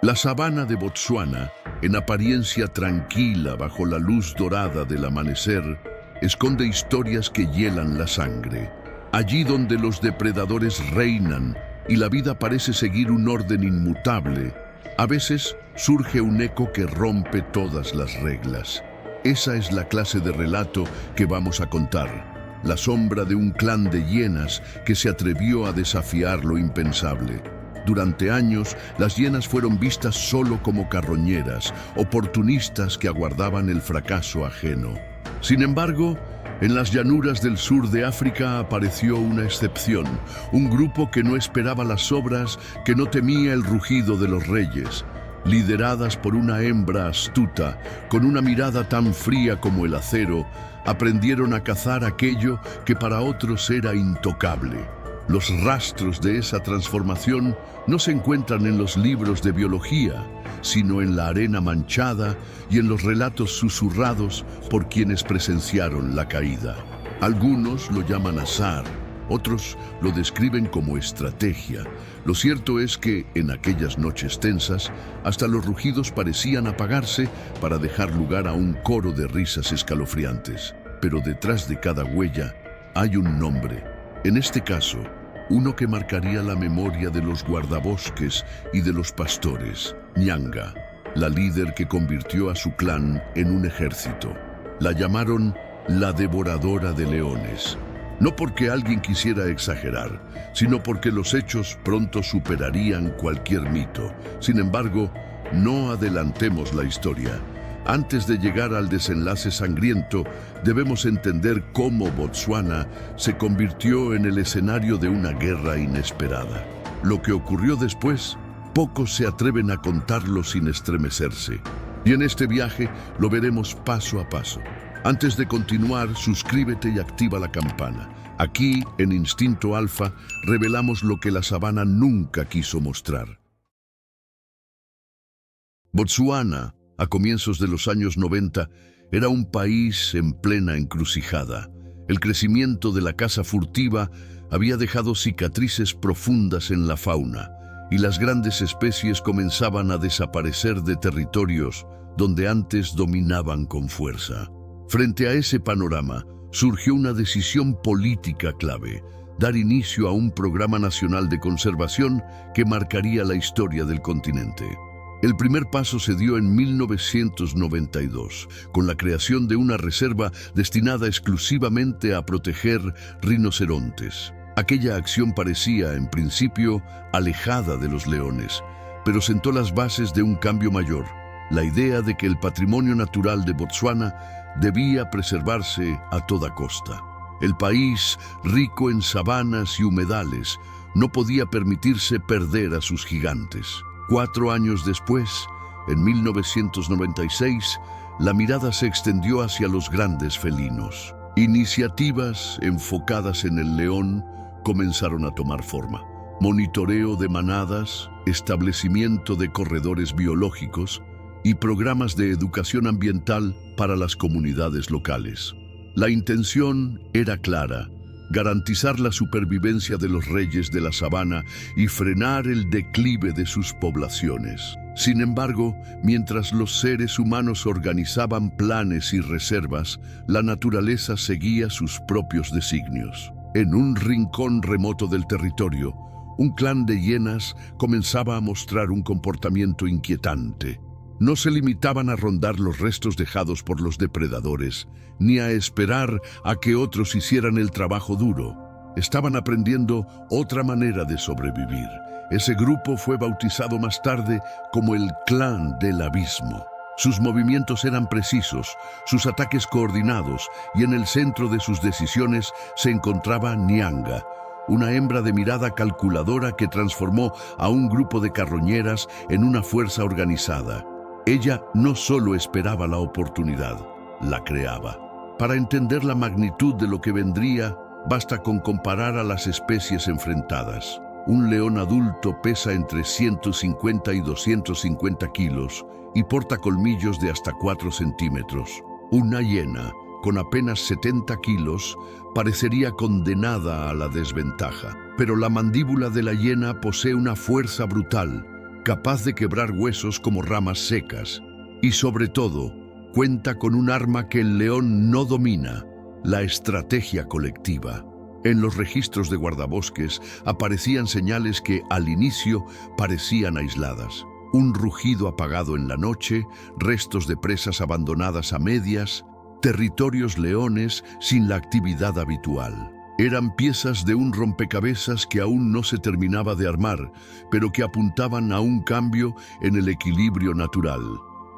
La sabana de Botsuana, en apariencia tranquila bajo la luz dorada del amanecer, esconde historias que hielan la sangre. Allí donde los depredadores reinan y la vida parece seguir un orden inmutable, a veces surge un eco que rompe todas las reglas. Esa es la clase de relato que vamos a contar. La sombra de un clan de hienas que se atrevió a desafiar lo impensable. Durante años, las hienas fueron vistas solo como carroñeras, oportunistas que aguardaban el fracaso ajeno. Sin embargo, en las llanuras del sur de África apareció una excepción, un grupo que no esperaba las obras, que no temía el rugido de los reyes. Lideradas por una hembra astuta, con una mirada tan fría como el acero, aprendieron a cazar aquello que para otros era intocable. Los rastros de esa transformación no se encuentran en los libros de biología, sino en la arena manchada y en los relatos susurrados por quienes presenciaron la caída. Algunos lo llaman azar, otros lo describen como estrategia. Lo cierto es que, en aquellas noches tensas, hasta los rugidos parecían apagarse para dejar lugar a un coro de risas escalofriantes. Pero detrás de cada huella hay un nombre. En este caso, uno que marcaría la memoria de los guardabosques y de los pastores, Nyanga, la líder que convirtió a su clan en un ejército. La llamaron la devoradora de leones. No porque alguien quisiera exagerar, sino porque los hechos pronto superarían cualquier mito. Sin embargo, no adelantemos la historia. Antes de llegar al desenlace sangriento, debemos entender cómo Botsuana se convirtió en el escenario de una guerra inesperada. Lo que ocurrió después, pocos se atreven a contarlo sin estremecerse. Y en este viaje lo veremos paso a paso. Antes de continuar, suscríbete y activa la campana. Aquí, en Instinto Alfa, revelamos lo que la sabana nunca quiso mostrar. Botsuana, a comienzos de los años 90, era un país en plena encrucijada. El crecimiento de la caza furtiva había dejado cicatrices profundas en la fauna, y las grandes especies comenzaban a desaparecer de territorios donde antes dominaban con fuerza. Frente a ese panorama, surgió una decisión política clave: dar inicio a un programa nacional de conservación que marcaría la historia del continente. El primer paso se dio en 1992, con la creación de una reserva destinada exclusivamente a proteger rinocerontes. Aquella acción parecía, en principio, alejada de los leones, pero sentó las bases de un cambio mayor: la idea de que el patrimonio natural de Botsuana debía preservarse a toda costa. El país, rico en sabanas y humedales, no podía permitirse perder a sus gigantes. 4 años después, en 1996, la mirada se extendió hacia los grandes felinos. Iniciativas enfocadas en el león comenzaron a tomar forma. Monitoreo de manadas, establecimiento de corredores biológicos y programas de educación ambiental para las comunidades locales. La intención era clara: garantizar la supervivencia de los reyes de la sabana y frenar el declive de sus poblaciones. Sin embargo, mientras los seres humanos organizaban planes y reservas, la naturaleza seguía sus propios designios. En un rincón remoto del territorio, un clan de hienas comenzaba a mostrar un comportamiento inquietante. No se limitaban a rondar los restos dejados por los depredadores, ni a esperar a que otros hicieran el trabajo duro. Estaban aprendiendo otra manera de sobrevivir. Ese grupo fue bautizado más tarde como el Clan del Abismo. Sus movimientos eran precisos, sus ataques coordinados, y en el centro de sus decisiones se encontraba Nyanga, una hembra de mirada calculadora que transformó a un grupo de carroñeras en una fuerza organizada. Ella no solo esperaba la oportunidad, la creaba. Para entender la magnitud de lo que vendría, basta con comparar a las especies enfrentadas. Un león adulto pesa entre 150 y 250 kilos y porta colmillos de hasta 4 centímetros. Una hiena, con apenas 70 kilos, parecería condenada a la desventaja. Pero la mandíbula de la hiena posee una fuerza brutal, capaz de quebrar huesos como ramas secas. Y sobre todo, cuenta con un arma que el león no domina: la estrategia colectiva. En los registros de guardabosques aparecían señales que al inicio parecían aisladas. Un rugido apagado en la noche, restos de presas abandonadas a medias, territorios leones sin la actividad habitual. Eran piezas de un rompecabezas que aún no se terminaba de armar, pero que apuntaban a un cambio en el equilibrio natural.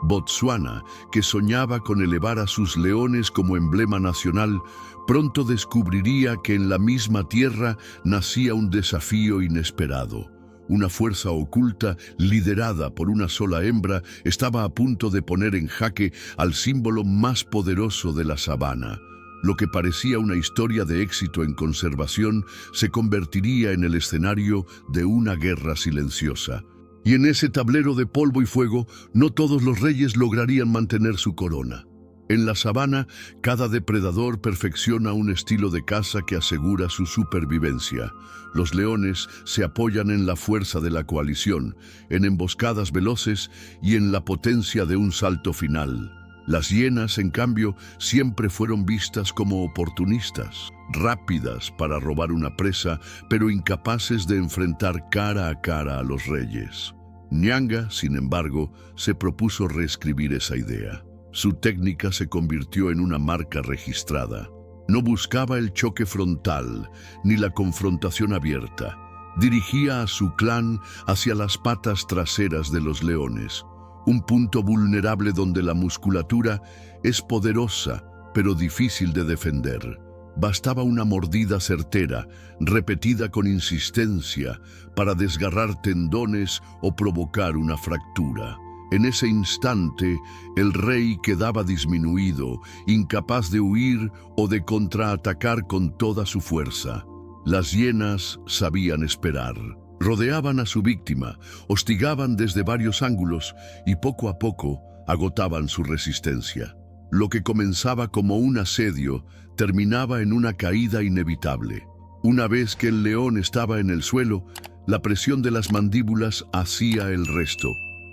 Botsuana, que soñaba con elevar a sus leones como emblema nacional, pronto descubriría que en la misma tierra nacía un desafío inesperado. Una fuerza oculta, liderada por una sola hembra, estaba a punto de poner en jaque al símbolo más poderoso de la sabana. Lo que parecía una historia de éxito en conservación se convertiría en el escenario de una guerra silenciosa. Y en ese tablero de polvo y fuego, no todos los reyes lograrían mantener su corona. En la sabana, cada depredador perfecciona un estilo de caza que asegura su supervivencia. Los leones se apoyan en la fuerza de la coalición, en emboscadas veloces y en la potencia de un salto final. Las hienas, en cambio, siempre fueron vistas como oportunistas, rápidas para robar una presa, pero incapaces de enfrentar cara a cara a los reyes. Nyanga, sin embargo, se propuso reescribir esa idea. Su técnica se convirtió en una marca registrada. No buscaba el choque frontal ni la confrontación abierta. Dirigía a su clan hacia las patas traseras de los leones, un punto vulnerable donde la musculatura es poderosa, pero difícil de defender. Bastaba una mordida certera, repetida con insistencia, para desgarrar tendones o provocar una fractura. En ese instante, el rey quedaba disminuido, incapaz de huir o de contraatacar con toda su fuerza. Las hienas sabían esperar. Rodeaban a su víctima, hostigaban desde varios ángulos y poco a poco agotaban su resistencia. Lo que comenzaba como un asedio terminaba en una caída inevitable. Una vez que el león estaba en el suelo, la presión de las mandíbulas hacía el resto.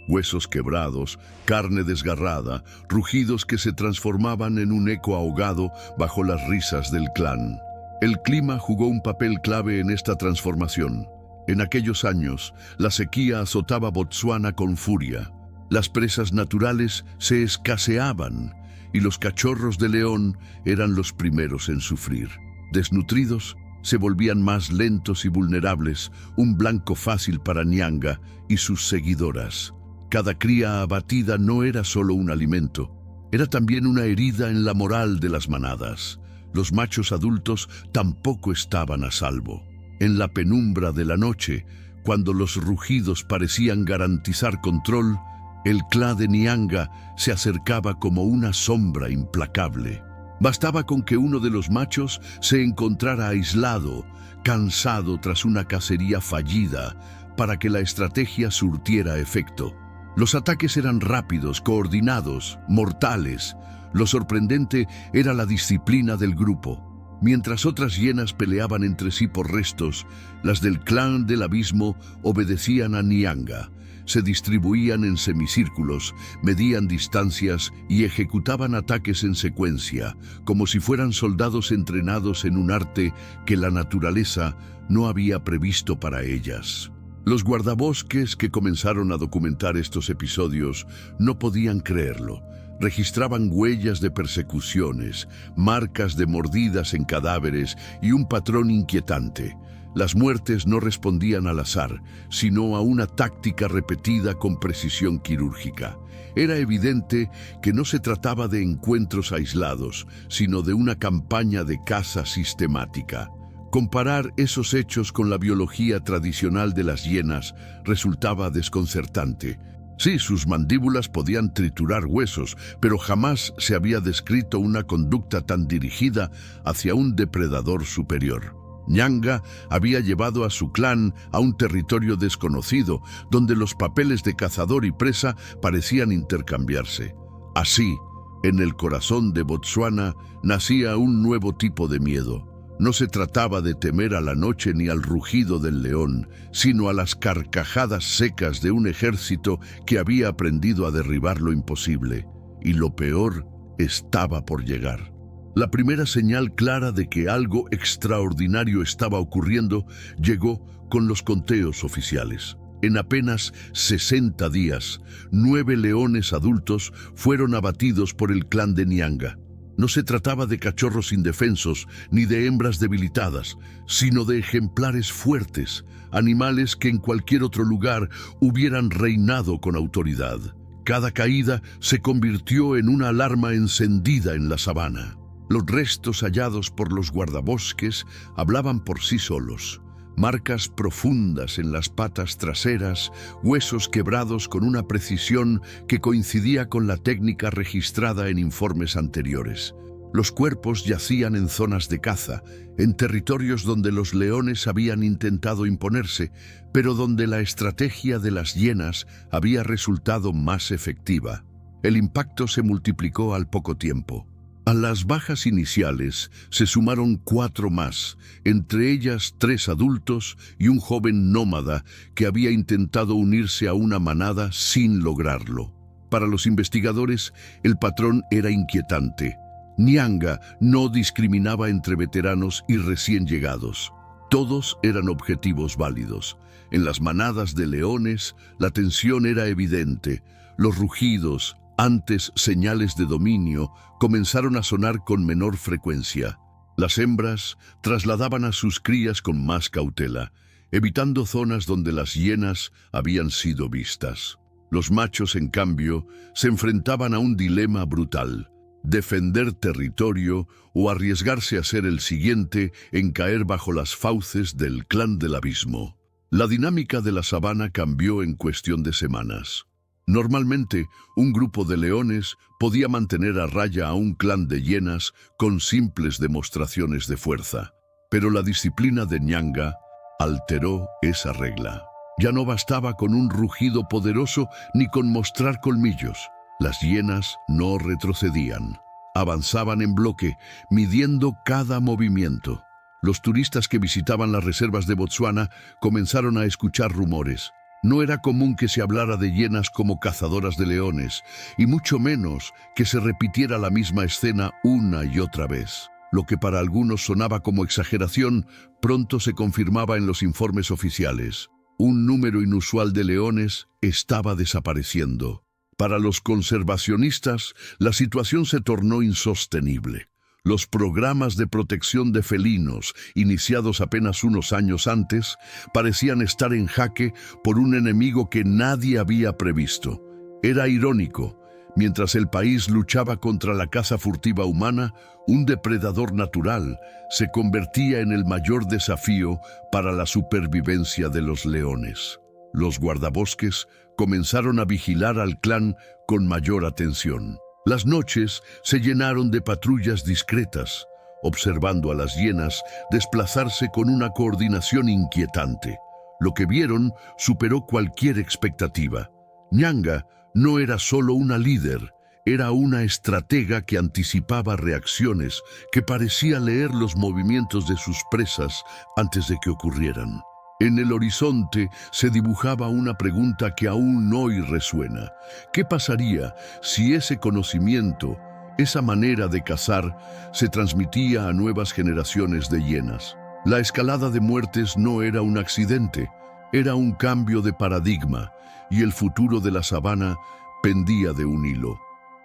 Huesos quebrados, carne desgarrada, rugidos que se transformaban en un eco ahogado bajo las risas del clan. El clima jugó un papel clave en esta transformación. En aquellos años, la sequía azotaba Botsuana con furia. Las presas naturales se escaseaban y los cachorros de león eran los primeros en sufrir. Desnutridos, se volvían más lentos y vulnerables, un blanco fácil para Nyanga y sus seguidoras. Cada cría abatida no era solo un alimento, era también una herida en la moral de las manadas. Los machos adultos tampoco estaban a salvo. En la penumbra de la noche, cuando los rugidos parecían garantizar control, el clan de Nyanga se acercaba como una sombra implacable. Bastaba con que uno de los machos se encontrara aislado, cansado tras una cacería fallida, para que la estrategia surtiera efecto. Los ataques eran rápidos, coordinados, mortales. Lo sorprendente era la disciplina del grupo. Mientras otras hienas peleaban entre sí por restos, las del clan del abismo obedecían a Nyanga. Se distribuían en semicírculos, medían distancias y ejecutaban ataques en secuencia, como si fueran soldados entrenados en un arte que la naturaleza no había previsto para ellas. Los guardabosques que comenzaron a documentar estos episodios no podían creerlo. Registraban huellas de persecuciones, marcas de mordidas en cadáveres y un patrón inquietante. Las muertes no respondían al azar, sino a una táctica repetida con precisión quirúrgica. Era evidente que no se trataba de encuentros aislados, sino de una campaña de caza sistemática. Comparar esos hechos con la biología tradicional de las hienas resultaba desconcertante. Sí, sus mandíbulas podían triturar huesos, pero jamás se había descrito una conducta tan dirigida hacia un depredador superior. Nyanga había llevado a su clan a un territorio desconocido, donde los papeles de cazador y presa parecían intercambiarse. Así, en el corazón de Botsuana nacía un nuevo tipo de miedo. No se trataba de temer a la noche ni al rugido del león, sino a las carcajadas secas de un ejército que había aprendido a derribar lo imposible. Y lo peor estaba por llegar. La primera señal clara de que algo extraordinario estaba ocurriendo llegó con los conteos oficiales. En apenas 60 días, 9 leones adultos fueron abatidos por el clan de Nyanga. No se trataba de cachorros indefensos ni de hembras debilitadas, sino de ejemplares fuertes, animales que en cualquier otro lugar hubieran reinado con autoridad. Cada caída se convirtió en una alarma encendida en la sabana. Los restos hallados por los guardabosques hablaban por sí solos. Marcas profundas en las patas traseras, huesos quebrados con una precisión que coincidía con la técnica registrada en informes anteriores. Los cuerpos yacían en zonas de caza, en territorios donde los leones habían intentado imponerse, pero donde la estrategia de las hienas había resultado más efectiva. El impacto se multiplicó al poco tiempo. A las bajas iniciales se sumaron 4 más, entre ellas 3 adultos y un joven nómada que había intentado unirse a una manada sin lograrlo. Para los investigadores, el patrón era inquietante. Nyanga no discriminaba entre veteranos y recién llegados. Todos eran objetivos válidos. En las manadas de leones, la tensión era evidente. Los rugidos, antes señales de dominio, comenzaron a sonar con menor frecuencia. Las hembras trasladaban a sus crías con más cautela, evitando zonas donde las hienas habían sido vistas. Los machos, en cambio, se enfrentaban a un dilema brutal: defender territorio o arriesgarse a ser el siguiente en caer bajo las fauces del clan del abismo. La dinámica de la sabana cambió en cuestión de semanas. Normalmente, un grupo de leones podía mantener a raya a un clan de hienas con simples demostraciones de fuerza. Pero la disciplina de Nyanga alteró esa regla. Ya no bastaba con un rugido poderoso ni con mostrar colmillos. Las hienas no retrocedían. Avanzaban en bloque, midiendo cada movimiento. Los turistas que visitaban las reservas de Botsuana comenzaron a escuchar rumores. No era común que se hablara de hienas como cazadoras de leones, y mucho menos que se repitiera la misma escena una y otra vez. Lo que para algunos sonaba como exageración, pronto se confirmaba en los informes oficiales. Un número inusual de leones estaba desapareciendo. Para los conservacionistas, la situación se tornó insostenible. Los programas de protección de felinos, iniciados apenas unos años antes, parecían estar en jaque por un enemigo que nadie había previsto. Era irónico. Mientras el país luchaba contra la caza furtiva humana, un depredador natural se convertía en el mayor desafío para la supervivencia de los leones. Los guardabosques comenzaron a vigilar al clan con mayor atención. Las noches se llenaron de patrullas discretas, observando a las hienas desplazarse con una coordinación inquietante. Lo que vieron superó cualquier expectativa. Nyanga no era solo una líder, era una estratega que anticipaba reacciones, que parecía leer los movimientos de sus presas antes de que ocurrieran. En el horizonte se dibujaba una pregunta que aún hoy resuena. ¿Qué pasaría si ese conocimiento, esa manera de cazar, se transmitía a nuevas generaciones de hienas? La escalada de muertes no era un accidente, era un cambio de paradigma, y el futuro de la sabana pendía de un hilo.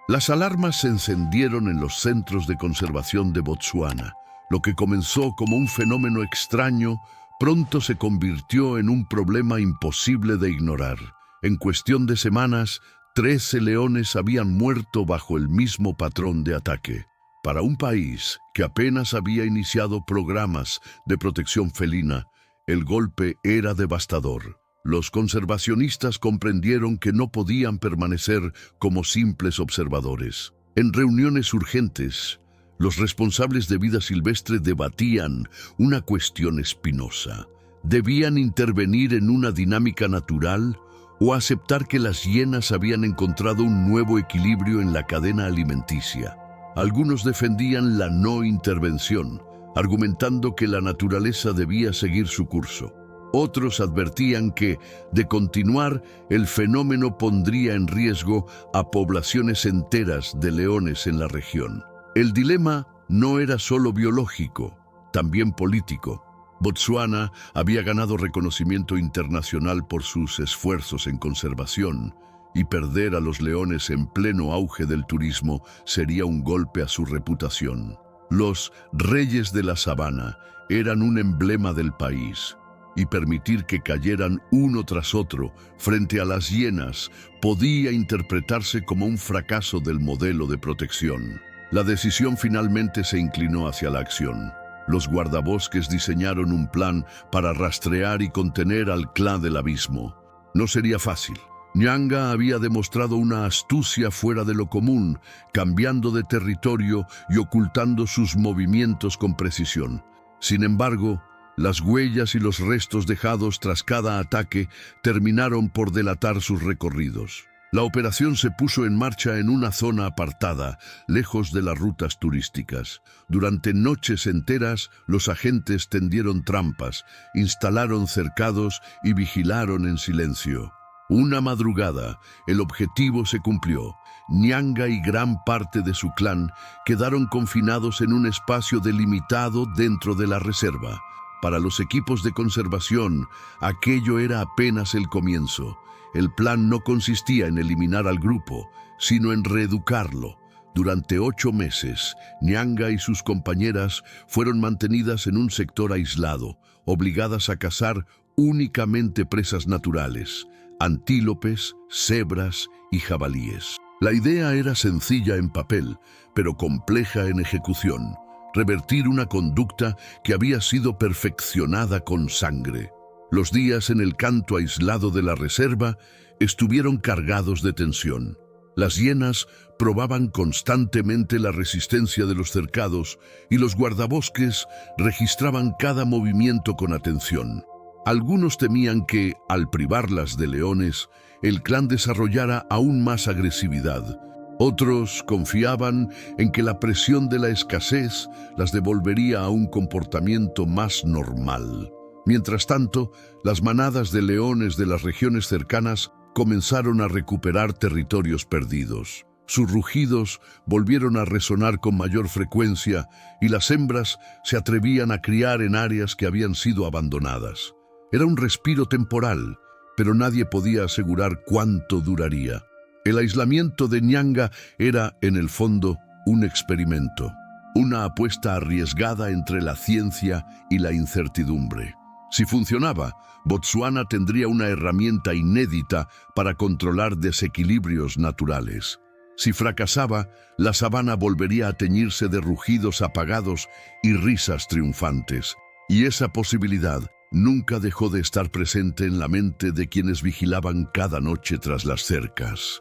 Las alarmas se encendieron en los centros de conservación de Botsuana. Lo que comenzó como un fenómeno extraño pronto se convirtió en un problema imposible de ignorar. En cuestión de semanas, 13 leones habían muerto bajo el mismo patrón de ataque. Para un país que apenas había iniciado programas de protección felina, el golpe era devastador. Los conservacionistas comprendieron que no podían permanecer como simples observadores. En reuniones urgentes, los responsables de vida silvestre debatían una cuestión espinosa. ¿Debían intervenir en una dinámica natural o aceptar que las hienas habían encontrado un nuevo equilibrio en la cadena alimenticia? Algunos defendían la no intervención, argumentando que la naturaleza debía seguir su curso. Otros advertían que, de continuar, el fenómeno pondría en riesgo a poblaciones enteras de leones en la región. El dilema no era solo biológico, también político. Botsuana había ganado reconocimiento internacional por sus esfuerzos en conservación, y perder a los leones en pleno auge del turismo sería un golpe a su reputación. Los reyes de la sabana eran un emblema del país, y permitir que cayeran uno tras otro frente a las hienas podía interpretarse como un fracaso del modelo de protección. La decisión finalmente se inclinó hacia la acción. Los guardabosques diseñaron un plan para rastrear y contener al clan del abismo. No sería fácil. Nyanga había demostrado una astucia fuera de lo común, cambiando de territorio y ocultando sus movimientos con precisión. Sin embargo, las huellas y los restos dejados tras cada ataque terminaron por delatar sus recorridos. La operación se puso en marcha en una zona apartada, lejos de las rutas turísticas. Durante noches enteras, los agentes tendieron trampas, instalaron cercados y vigilaron en silencio. Una madrugada, el objetivo se cumplió. Nyanga y gran parte de su clan quedaron confinados en un espacio delimitado dentro de la reserva. Para los equipos de conservación, aquello era apenas el comienzo. El plan no consistía en eliminar al grupo, sino en reeducarlo. Durante 8 meses, Nyanga y sus compañeras fueron mantenidas en un sector aislado, obligadas a cazar únicamente presas naturales, antílopes, cebras y jabalíes. La idea era sencilla en papel, pero compleja en ejecución: revertir una conducta que había sido perfeccionada con sangre. Los días en el canto aislado de la reserva estuvieron cargados de tensión. Las hienas probaban constantemente la resistencia de los cercados y los guardabosques registraban cada movimiento con atención. Algunos temían que, al privarlas de leones, el clan desarrollara aún más agresividad. Otros confiaban en que la presión de la escasez las devolvería a un comportamiento más normal. Mientras tanto, las manadas de leones de las regiones cercanas comenzaron a recuperar territorios perdidos. Sus rugidos volvieron a resonar con mayor frecuencia y las hembras se atrevían a criar en áreas que habían sido abandonadas. Era un respiro temporal, pero nadie podía asegurar cuánto duraría. El aislamiento de Nyanga era, en el fondo, un experimento, una apuesta arriesgada entre la ciencia y la incertidumbre. Si funcionaba, Botsuana tendría una herramienta inédita para controlar desequilibrios naturales. Si fracasaba, la sabana volvería a teñirse de rugidos apagados y risas triunfantes. Y esa posibilidad nunca dejó de estar presente en la mente de quienes vigilaban cada noche tras las cercas.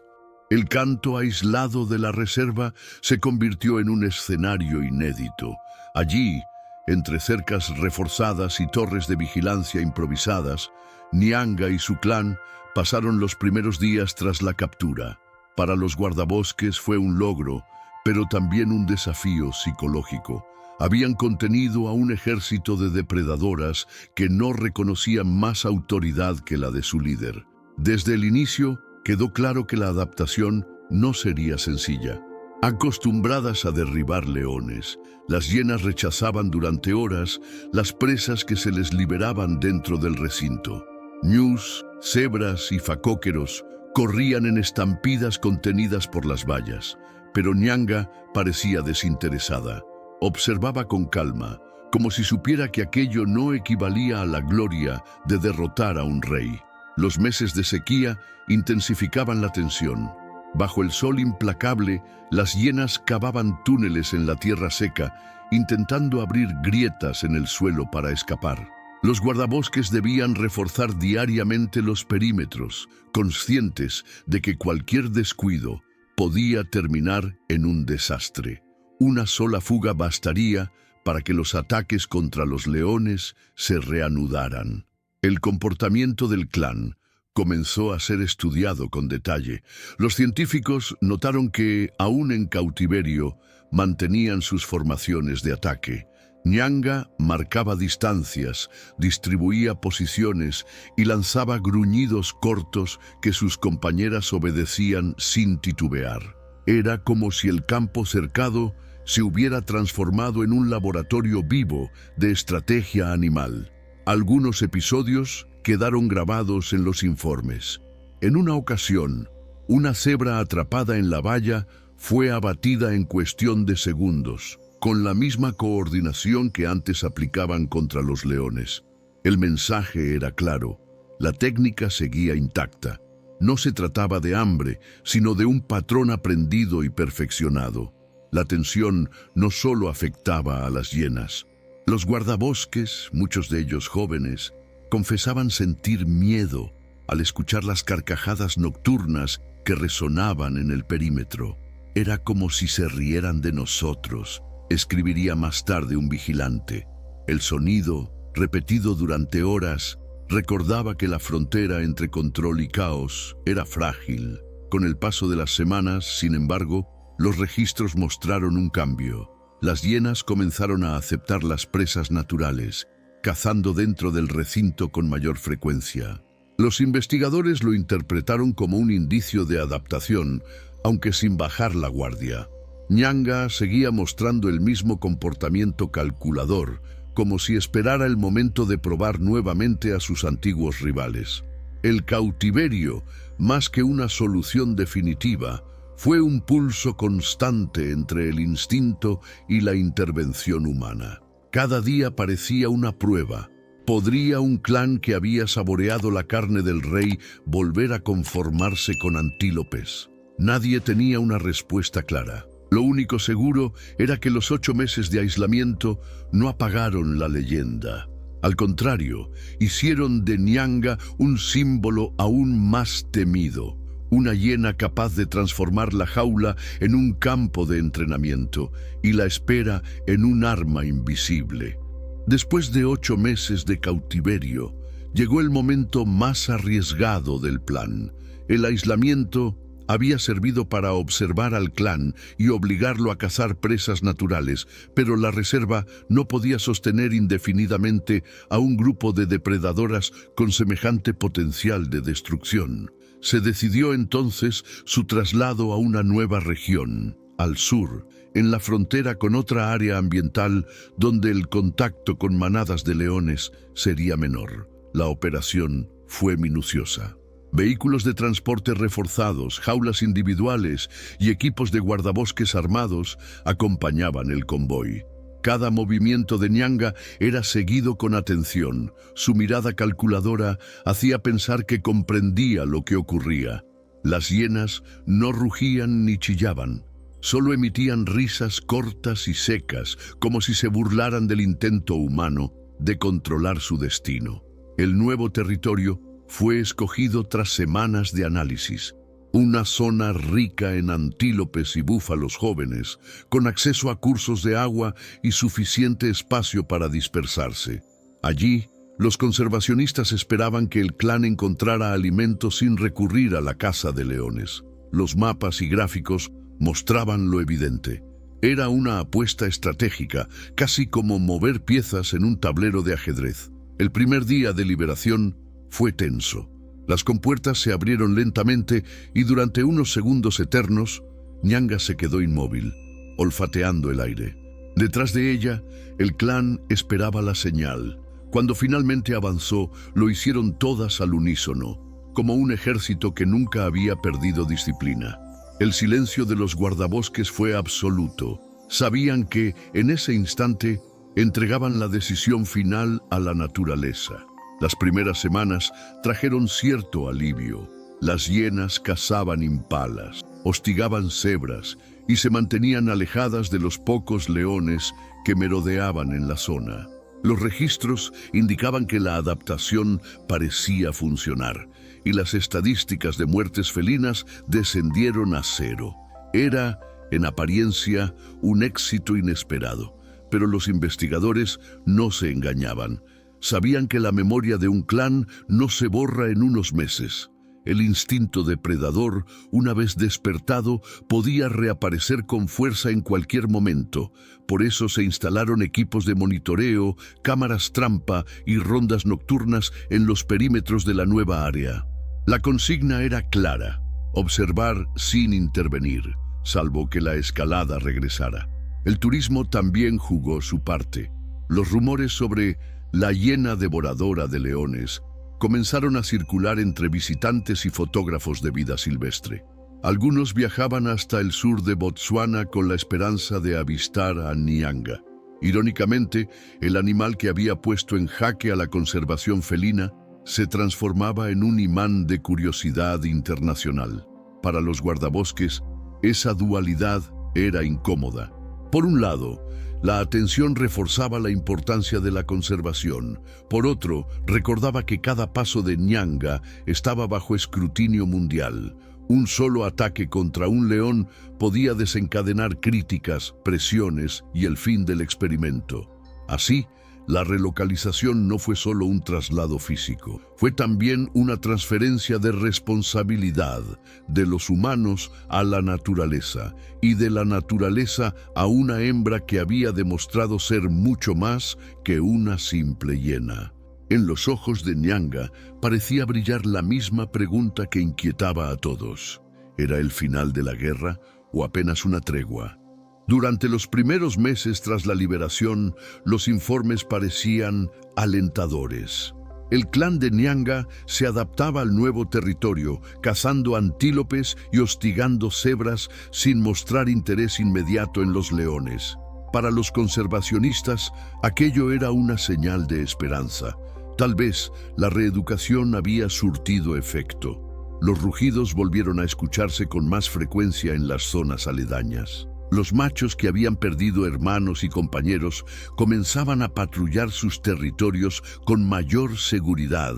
El canto aislado de la reserva se convirtió en un escenario inédito. Allí, entre cercas reforzadas y torres de vigilancia improvisadas, Nyanga y su clan pasaron los primeros días tras la captura. Para los guardabosques fue un logro, pero también un desafío psicológico. Habían contenido a un ejército de depredadoras que no reconocían más autoridad que la de su líder. Desde el inicio, quedó claro que la adaptación no sería sencilla. Acostumbradas a derribar leones, las hienas rechazaban durante horas las presas que se les liberaban dentro del recinto. Ñus, cebras y facóqueros corrían en estampidas contenidas por las vallas, pero Nyanga parecía desinteresada. Observaba con calma, como si supiera que aquello no equivalía a la gloria de derrotar a un rey. Los meses de sequía intensificaban la tensión. Bajo el sol implacable, las hienas cavaban túneles en la tierra seca, intentando abrir grietas en el suelo para escapar. Los guardabosques debían reforzar diariamente los perímetros, conscientes de que cualquier descuido podía terminar en un desastre. Una sola fuga bastaría para que los ataques contra los leones se reanudaran. El comportamiento del clan comenzó a ser estudiado con detalle. Los científicos notaron que, aún en cautiverio, mantenían sus formaciones de ataque. Nyanga marcaba distancias, distribuía posiciones y lanzaba gruñidos cortos que sus compañeras obedecían sin titubear. Era como si el campo cercado se hubiera transformado en un laboratorio vivo de estrategia animal. Algunos episodios quedaron grabados en los informes. En una ocasión, una cebra atrapada en la valla fue abatida en cuestión de segundos, con la misma coordinación que antes aplicaban contra los leones. El mensaje era claro, la técnica seguía intacta. No se trataba de hambre, sino de un patrón aprendido y perfeccionado. La tensión no solo afectaba a las hienas. Los guardabosques, muchos de ellos jóvenes, confesaban sentir miedo al escuchar las carcajadas nocturnas que resonaban en el perímetro. Era como si se rieran de nosotros, escribiría más tarde un vigilante. El sonido, repetido durante horas, recordaba que la frontera entre control y caos era frágil. Con el paso de las semanas, sin embargo, los registros mostraron un cambio. Las hienas comenzaron a aceptar las presas naturales, cazando dentro del recinto con mayor frecuencia. Los investigadores lo interpretaron como un indicio de adaptación, aunque sin bajar la guardia. Nyanga seguía mostrando el mismo comportamiento calculador, como si esperara el momento de probar nuevamente a sus antiguos rivales. El cautiverio, más que una solución definitiva, fue un pulso constante entre el instinto y la intervención humana. Cada día parecía una prueba. ¿Podría un clan que había saboreado la carne del rey volver a conformarse con antílopes? Nadie tenía una respuesta clara. Lo único seguro era que los 8 meses de aislamiento no apagaron la leyenda. Al contrario, hicieron de Nyanga un símbolo aún más temido, una hiena capaz de transformar la jaula en un campo de entrenamiento y la espera en un arma invisible. Después de 8 meses de cautiverio, llegó el momento más arriesgado del plan. El aislamiento había servido para observar al clan y obligarlo a cazar presas naturales, pero la reserva no podía sostener indefinidamente a un grupo de depredadoras con semejante potencial de destrucción. Se decidió entonces su traslado a una nueva región, al sur, en la frontera con otra área ambiental donde el contacto con manadas de leones sería menor. La operación fue minuciosa. Vehículos de transporte reforzados, jaulas individuales y equipos de guardabosques armados acompañaban el convoy. Cada movimiento de Nyanga era seguido con atención. Su mirada calculadora hacía pensar que comprendía lo que ocurría. Las hienas no rugían ni chillaban. Solo emitían risas cortas y secas, como si se burlaran del intento humano de controlar su destino. El nuevo territorio fue escogido tras semanas de análisis. Una zona rica en antílopes y búfalos jóvenes, con acceso a cursos de agua y suficiente espacio para dispersarse. Allí, los conservacionistas esperaban que el clan encontrara alimento sin recurrir a la caza de leones. Los mapas y gráficos mostraban lo evidente. Era una apuesta estratégica, casi como mover piezas en un tablero de ajedrez. El primer día de liberación fue tenso. Las compuertas se abrieron lentamente y durante unos segundos eternos, Nyanga se quedó inmóvil, olfateando el aire. Detrás de ella, el clan esperaba la señal. Cuando finalmente avanzó, lo hicieron todas al unísono, como un ejército que nunca había perdido disciplina. El silencio de los guardabosques fue absoluto. Sabían que, en ese instante, entregaban la decisión final a la naturaleza. Las primeras semanas trajeron cierto alivio. Las hienas cazaban impalas, hostigaban cebras y se mantenían alejadas de los pocos leones que merodeaban en la zona. Los registros indicaban que la adaptación parecía funcionar y las estadísticas de muertes felinas descendieron a 0. Era, en apariencia, un éxito inesperado, pero los investigadores no se engañaban. Sabían que la memoria de un clan no se borra en unos meses. El instinto depredador, una vez despertado, podía reaparecer con fuerza en cualquier momento. Por eso se instalaron equipos de monitoreo, cámaras trampa y rondas nocturnas en los perímetros de la nueva área. La consigna era clara: observar sin intervenir, salvo que la escalada regresara. El turismo también jugó su parte. Los rumores sobre la hiena devoradora de leones comenzaron a circular entre visitantes y fotógrafos de vida silvestre. Algunos viajaban hasta el sur de Botsuana con la esperanza de avistar a Nyanga. Irónicamente, el animal que había puesto en jaque a la conservación felina se transformaba en un imán de curiosidad internacional. Para los guardabosques, esa dualidad era incómoda. Por un lado, la atención reforzaba la importancia de la conservación. Por otro, recordaba que cada paso de Nyanga estaba bajo escrutinio mundial. Un solo ataque contra un león podía desencadenar críticas, presiones y el fin del experimento. Así, la relocalización no fue solo un traslado físico, fue también una transferencia de responsabilidad de los humanos a la naturaleza y de la naturaleza a una hembra que había demostrado ser mucho más que una simple hiena. En los ojos de Nyanga parecía brillar la misma pregunta que inquietaba a todos. ¿Era el final de la guerra o apenas una tregua? Durante los primeros meses tras la liberación, los informes parecían alentadores. El clan de Nyanga se adaptaba al nuevo territorio, cazando antílopes y hostigando cebras sin mostrar interés inmediato en los leones. Para los conservacionistas, aquello era una señal de esperanza. Tal vez la reeducación había surtido efecto. Los rugidos volvieron a escucharse con más frecuencia en las zonas aledañas. Los machos que habían perdido hermanos y compañeros comenzaban a patrullar sus territorios con mayor seguridad,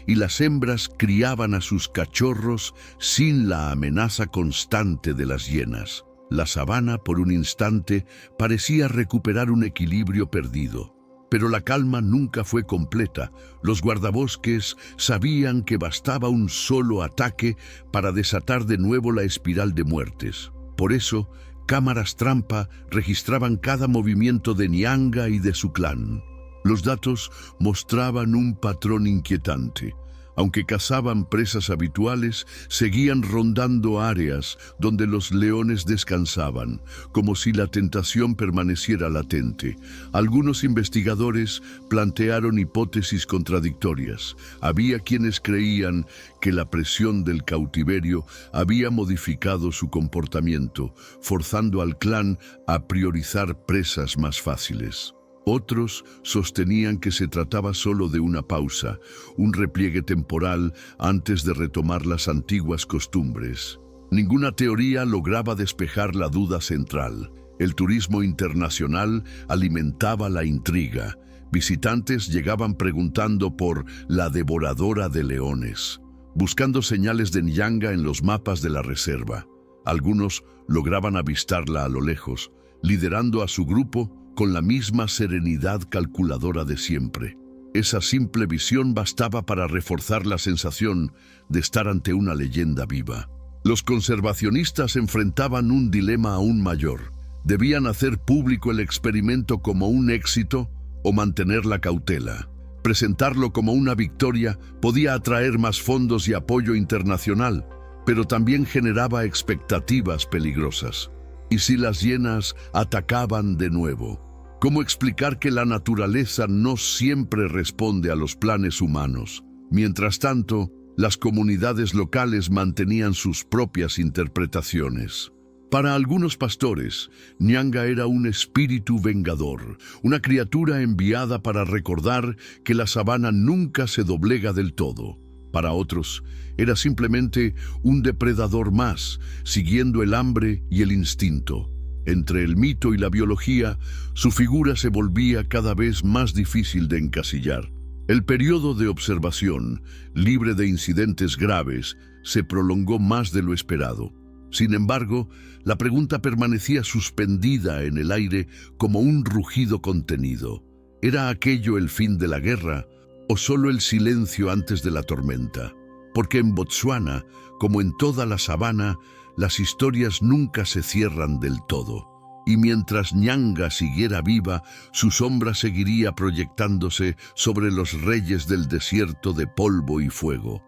y las hembras criaban a sus cachorros sin la amenaza constante de las hienas. La sabana, por un instante, parecía recuperar un equilibrio perdido. Pero la calma nunca fue completa. Los guardabosques sabían que bastaba un solo ataque para desatar de nuevo la espiral de muertes. Por eso, cámaras trampa registraban cada movimiento de Nyanga y de su clan. Los datos mostraban un patrón inquietante. Aunque cazaban presas habituales, seguían rondando áreas donde los leones descansaban, como si la tentación permaneciera latente. Algunos investigadores plantearon hipótesis contradictorias. Había quienes creían que la presión del cautiverio había modificado su comportamiento, forzando al clan a priorizar presas más fáciles. Otros sostenían que se trataba solo de una pausa, un repliegue temporal antes de retomar las antiguas costumbres. Ninguna teoría lograba despejar la duda central. El turismo internacional alimentaba la intriga. Visitantes llegaban preguntando por la devoradora de leones, buscando señales de Nyanga en los mapas de la reserva. Algunos lograban avistarla a lo lejos, liderando a su grupo con la misma serenidad calculadora de siempre. Esa simple visión bastaba para reforzar la sensación de estar ante una leyenda viva. Los conservacionistas enfrentaban un dilema aún mayor. ¿Debían hacer público el experimento como un éxito o mantener la cautela? Presentarlo como una victoria podía atraer más fondos y apoyo internacional, pero también generaba expectativas peligrosas. ¿Y si las hienas atacaban de nuevo? ¿Cómo explicar que la naturaleza no siempre responde a los planes humanos? Mientras tanto, las comunidades locales mantenían sus propias interpretaciones. Para algunos pastores, Nyanga era un espíritu vengador, una criatura enviada para recordar que la sabana nunca se doblega del todo. Para otros, era simplemente un depredador más, siguiendo el hambre y el instinto. Entre el mito y la biología, su figura se volvía cada vez más difícil de encasillar. El periodo de observación, libre de incidentes graves, se prolongó más de lo esperado. Sin embargo, la pregunta permanecía suspendida en el aire como un rugido contenido. ¿Era aquello el fin de la guerra o solo el silencio antes de la tormenta? porque en Botsuana, como en toda la sabana, las historias nunca se cierran del todo. Y mientras Nyanga siguiera viva, su sombra seguiría proyectándose sobre los reyes del desierto de polvo y fuego.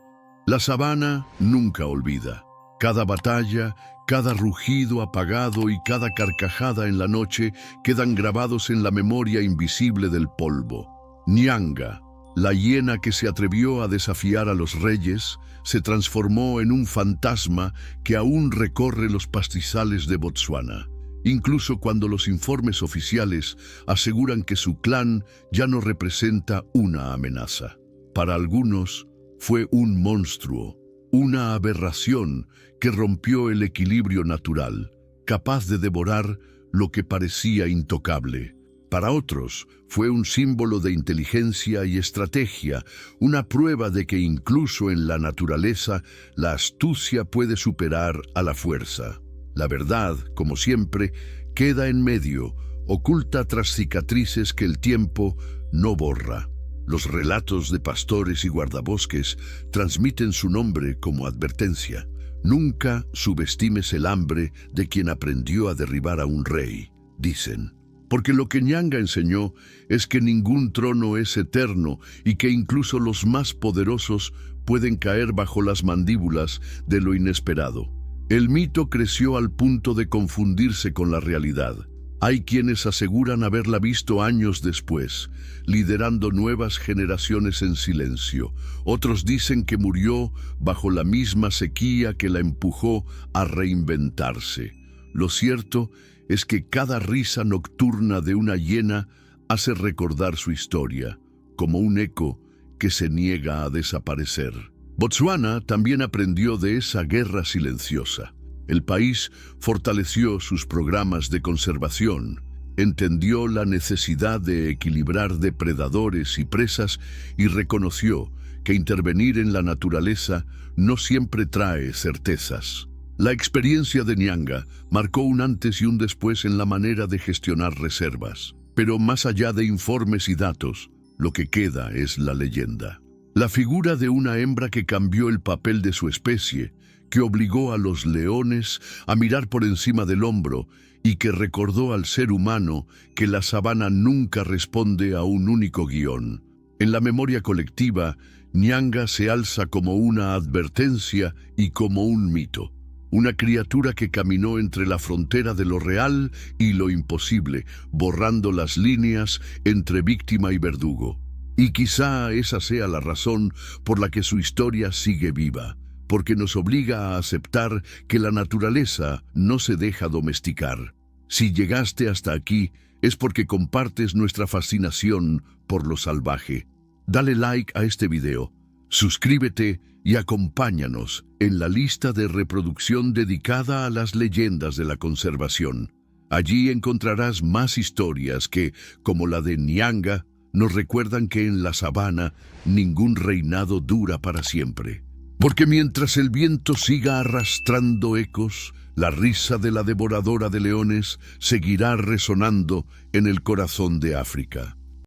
La sabana nunca olvida. Cada batalla, cada rugido apagado y cada carcajada en la noche quedan grabados en la memoria invisible del polvo. Nyanga, la hiena que se atrevió a desafiar a los reyes, se transformó en un fantasma que aún recorre los pastizales de Botsuana, incluso cuando los informes oficiales aseguran que su clan ya no representa una amenaza. Para algunos, fue un monstruo, una aberración que rompió el equilibrio natural, capaz de devorar lo que parecía intocable. Para otros, fue un símbolo de inteligencia y estrategia, una prueba de que incluso en la naturaleza la astucia puede superar a la fuerza. La verdad, como siempre, queda en medio, oculta tras cicatrices que el tiempo no borra. Los relatos de pastores y guardabosques transmiten su nombre como advertencia. Nunca subestimes el hambre de quien aprendió a derribar a un rey, dicen. Porque lo que Nyanga enseñó es que ningún trono es eterno y que incluso los más poderosos pueden caer bajo las mandíbulas de lo inesperado. El mito creció al punto de confundirse con la realidad. Hay quienes aseguran haberla visto años después, liderando nuevas generaciones en silencio. Otros dicen que murió bajo la misma sequía que la empujó a reinventarse. Lo cierto es que cada risa nocturna de una hiena hace recordar su historia, como un eco que se niega a desaparecer. Botsuana también aprendió de esa guerra silenciosa. El país fortaleció sus programas de conservación, entendió la necesidad de equilibrar depredadores y presas y reconoció que intervenir en la naturaleza no siempre trae certezas. La experiencia de Nyanga marcó un antes y un después en la manera de gestionar reservas. Pero más allá de informes y datos, lo que queda es la leyenda. La figura de una hembra que cambió el papel de su especie, que obligó a los leones a mirar por encima del hombro y que recordó al ser humano que la sabana nunca responde a un único guión. En la memoria colectiva, Nyanga se alza como una advertencia y como un mito. Una criatura que caminó entre la frontera de lo real y lo imposible, borrando las líneas entre víctima y verdugo. Y quizá esa sea la razón por la que su historia sigue viva, porque nos obliga a aceptar que la naturaleza no se deja domesticar. Si llegaste hasta aquí, es porque compartes nuestra fascinación por lo salvaje. Dale like a este video, suscríbete y acompáñanos en la lista de reproducción dedicada a las leyendas de la conservación. Allí encontrarás más historias que, como la de Nyanga, nos recuerdan que en la sabana ningún reinado dura para siempre. Porque mientras el viento siga arrastrando ecos, la risa de la devoradora de leones seguirá resonando en el corazón de África.